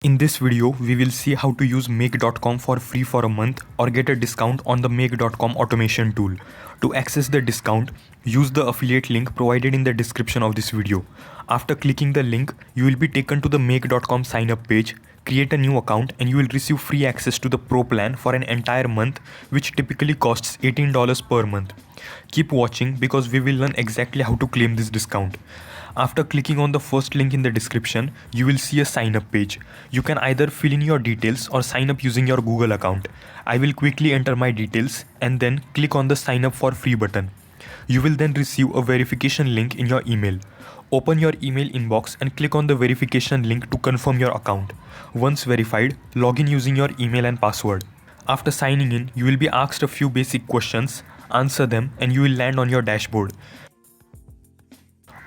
In this video, we will see how to use Make.com for free for a month or get a discount on the Make.com automation tool. To access the discount, use the affiliate link provided in the description of this video. After clicking the link, you will be taken to the Make.com sign up page. Create a new account and you will receive free access to the Pro plan for an entire month, which typically costs $18 per month. Keep watching because we will learn exactly how to claim this discount. After clicking on the first link in the description, you will see a sign up page. You can either fill in your details or sign up using your Google account. I will quickly enter my details and then click on the sign up for free button. You will then receive a verification link in your email. Open your email inbox and click on the verification link to confirm your account. Once verified, log in using your email and password. After signing in, you will be asked a few basic questions, answer them, and you will land on your dashboard.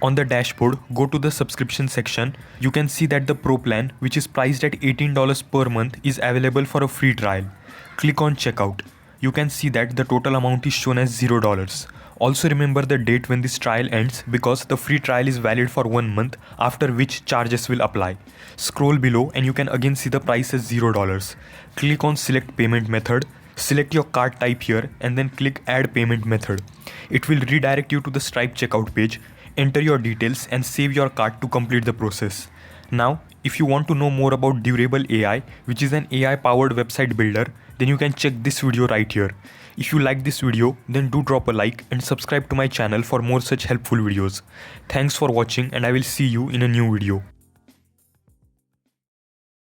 On the dashboard, go to the subscription section. You can see that the Pro plan, which is priced at $18 per month, is available for a free trial. Click on checkout. You can see that the total amount is shown as $0. Also remember the date when this trial ends because the free trial is valid for 1 month, after which charges will apply. Scroll below and you can again see the price as $0. Click on select payment method. Select your card type here and then click add payment method. It will redirect you to the Stripe checkout page. Enter your details and save your card to complete the process. Now, if you want to know more about Durable AI, which is an AI powered website builder, then you can check this video right here. If you like this video, then do drop a like and subscribe to my channel for more such helpful videos. Thanks for watching and I will see you in a new video.